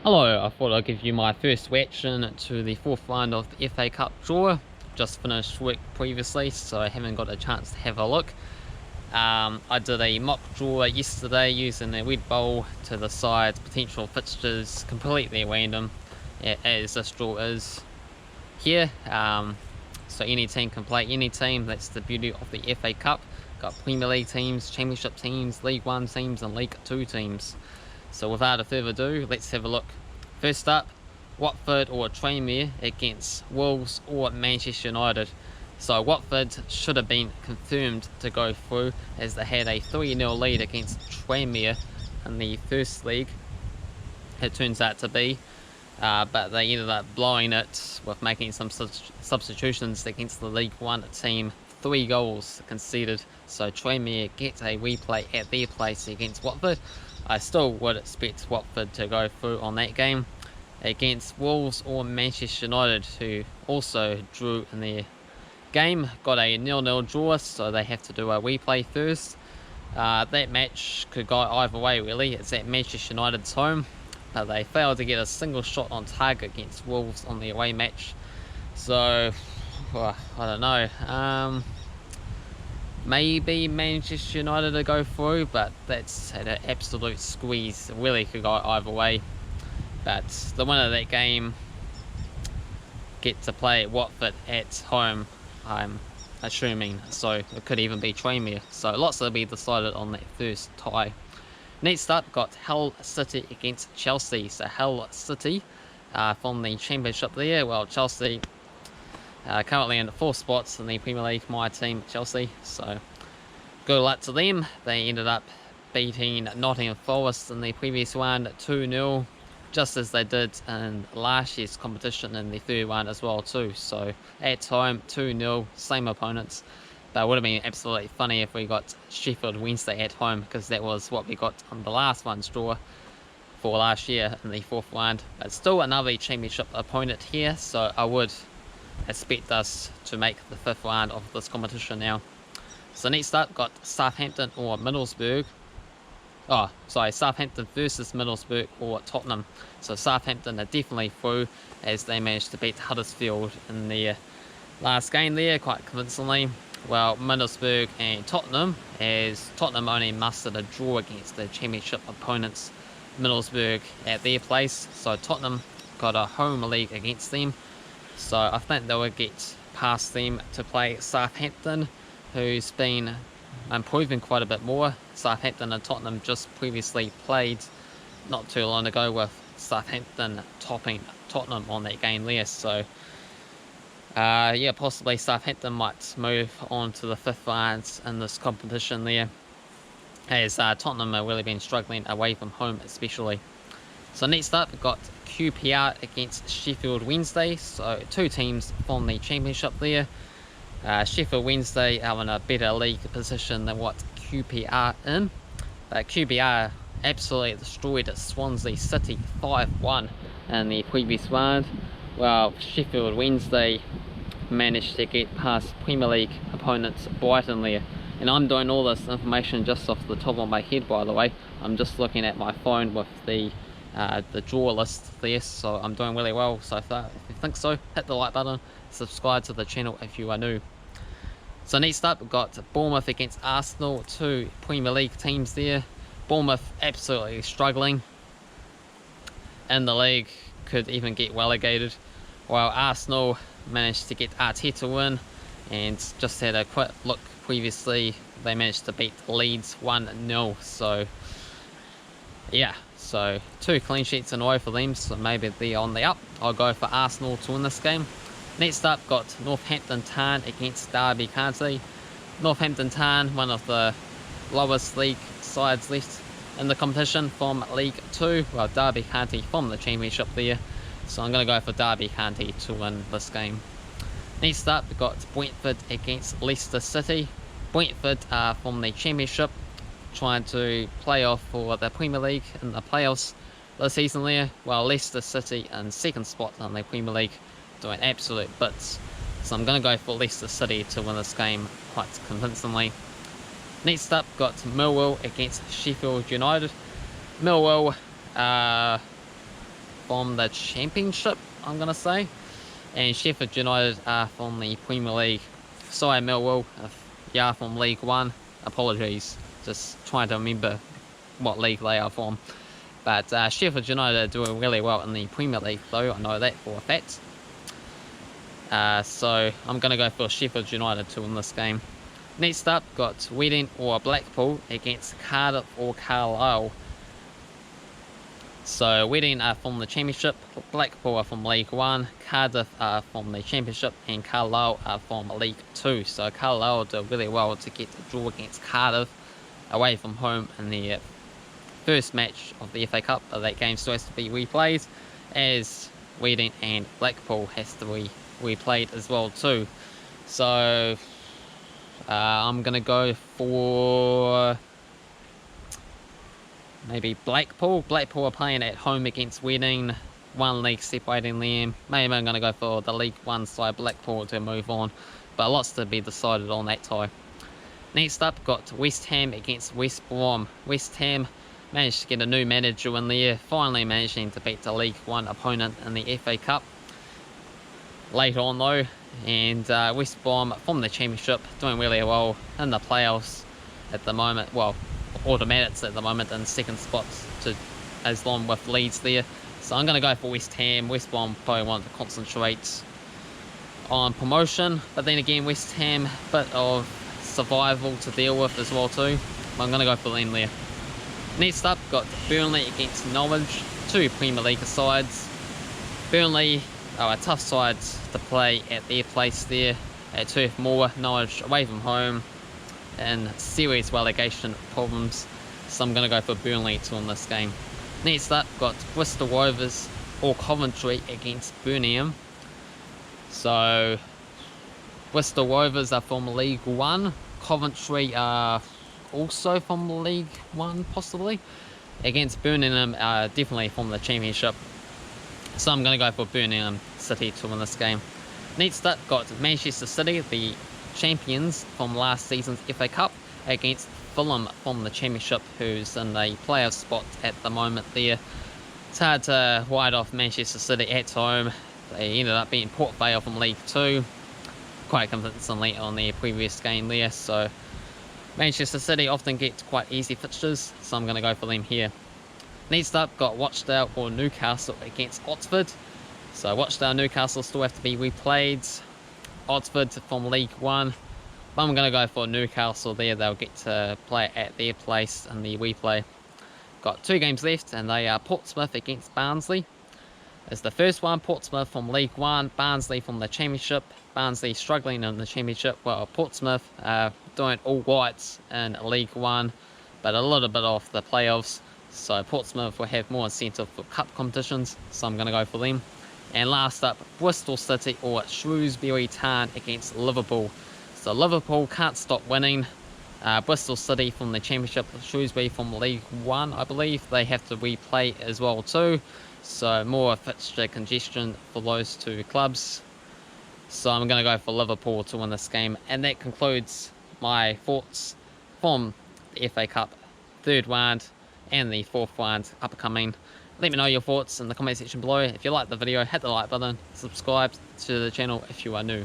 Hello, I thought I'd give you my first reaction to the fourth round of the FA Cup draw. Just finished work previously, so I haven't got a chance to have a look. I did a mock draw yesterday using a Red Bull to decide potential fixtures completely random, as this draw is here. So any team can play any team. That's the beauty of the FA Cup. Got Premier League teams, Championship teams, League One teams and League Two teams. So without further ado, let's have a look. First up, Watford or Tranmere against Wolves or Manchester United. So Watford should have been confirmed to go through, as they had a 3-0 lead against Tranmere in the first league. It turns out to be, but they ended up blowing it with making some substitutions against the League One team. 3 goals conceded, so Tranmere gets a replay at their place against Watford. I still would expect Watford to go through on that game. Against Wolves or Manchester United, who also drew in their game, got a 0-0 draw, so they have to do a replay first. That match could go either way really. It's at Manchester United's home, but they failed to get a single shot on target against Wolves on the away match. So, well, I don't know. Maybe Manchester United to go through, but that's an absolute squeeze. It really could go either way. But the winner of that game get to play Watford at home, I'm assuming. So it could even be Tranmere. So lots will be decided on that first tie. Next up, got Hull City against Chelsea. So Hull City from the Championship there. Well, Chelsea currently in the 4th spots in the Premier League, my team Chelsea, so good luck to them. They ended up beating Nottingham Forest in the previous round 2-0, just as they did in last year's competition in the 3rd round as well too. So at home 2-0, same opponents, but it would have been absolutely funny if we got Sheffield Wednesday at home, because that was what we got on the last one's draw for last year in the 4th round. But still another Championship opponent here, so I would expect us to make the 5th round of this competition now. So next up, got Southampton or Middlesbrough. Southampton versus Middlesbrough or Tottenham. So Southampton are definitely through, as they managed to beat Huddersfield in their last game there quite convincingly. Well, Middlesbrough and Tottenham, as Tottenham only mustered a draw against the Championship opponents Middlesbrough at their place. So Tottenham got a home league against them. So I think they will get past them to play Southampton, who's been improving quite a bit more. Southampton and Tottenham just previously played not too long ago, with Southampton topping Tottenham on that game there. So yeah, possibly Southampton might move on to the 5th round in this competition there, as Tottenham have really been struggling away from home especially. So next up, we've got QPR against Sheffield Wednesday. So 2 teams from the Championship there. Sheffield Wednesday are in a better league position than what QPR in. But QPR absolutely destroyed Swansea City 5-1 in the previous round. Well, Sheffield Wednesday managed to get past Premier League opponents Brighton there. And I'm doing all this information just off the top of my head, by the way. I'm just looking at my phone with the draw list there, so I'm doing really well so far. If you think so, hit the like button, subscribe to the channel if you are new. So next up, we've got Bournemouth against Arsenal, 2 Premier League teams there. Bournemouth absolutely struggling in the league, could even get relegated, while Arsenal managed to get Arteta win. And just had a quick look previously, they managed to beat Leeds 1-0. So yeah, so 2 clean sheets in a row for them, so maybe they're on the up. I'll go for Arsenal to win this game. Next up, got Northampton Town against Derby County. Northampton Town, one of the lowest league sides left in the competition from League 2. Well, Derby County from the Championship there, so I'm going to go for Derby County to win this game. Next up, we've got Brentford against Leicester City. Brentford are from the Championship, trying to play off for the Premier League in the playoffs this season there, while Leicester City in 2nd spot in the Premier League, doing absolute bits. So I'm going to go for Leicester City to win this game quite convincingly. Next up, got Millwall against Sheffield United. Millwall from the Championship, I'm going to say. And Sheffield United are from the Premier League. Sorry, Millwall, if you are from League One, apologies. Just trying to remember what league they are from. But Sheffield United are doing really well in the Premier League, though. I know that for a fact. So I'm going to go for Sheffield United to win this game. Next up, got Reading or Blackpool against Cardiff or Carlisle. So Reading are from the Championship, Blackpool are from League One, Cardiff are from the Championship, and Carlisle are from League Two. So Carlisle did really well to get the draw against Cardiff away from home in the first match of the FA Cup. But that game still has to be replayed, as Reading and Blackpool has to be replayed as well too. So I'm going to go for maybe Blackpool. Blackpool are playing at home against Reading. One league separating them. Maybe I'm going to go for the League One side, Blackpool, to move on. But lots to be decided on that tie. Next up, got West Ham against West Brom. West Ham managed to get a new manager in there, finally managing to beat the League One opponent in the FA Cup. Later on though, and West Brom from the Championship doing really well in the playoffs at the moment. Well, automatics at the moment in second spots, to as long with Leeds there. So I'm going to go for West Ham. West Brom probably want to concentrate on promotion, but then again West Ham bit of survival to deal with as well too. I'm going to go for them there. Next up, got Burnley against Norwich, two Premier League sides. Burnley are a tough side to play at their place there at Turf Moor. Norwich away from home and serious relegation problems, so I'm going to go for Burnley to win this game. Next up, got Bristol Rovers or Coventry against Birmingham. So Bristol Rovers are from League One, Coventry are also from League One possibly, against Birmingham are definitely from the Championship. So I'm going to go for Birmingham City to win this game. Next up, got Manchester City, the champions from last season's FA Cup, against Fulham from the Championship, who's in the playoff spot at the moment there. It's hard to write off Manchester City at home. They ended up beating Port Vale from League 2 quite convincingly on their previous game there. So Manchester City often get quite easy fixtures, so I'm going to go for them here. Next up, got Rochdale or Newcastle against Hotspur. So Rochdale, Newcastle still have to be replayed. Hotspur from League One. But I'm going to go for Newcastle there. They'll get to play at their place in the replay. Got two games left, and they are Portsmouth against Barnsley. It's the first one, Portsmouth from League One, Barnsley from the Championship. Barnsley struggling in the Championship, while Portsmouth doing all right in League One, but a little bit off the playoffs. So Portsmouth will have more incentive for cup competitions, so I'm going to go for them. And last up, Bristol City or Shrewsbury Town against Liverpool. So Liverpool can't stop winning. Bristol City from the Championship, Shrewsbury from League One, I believe. They have to replay as well too. So more fixture congestion for those two clubs. So I'm going to go for Liverpool to win this game. And that concludes my thoughts from the FA Cup third round and the fourth round upcoming. Let me know your thoughts in the comment section below. If you liked the video, hit the like button, subscribe to the channel if you are new.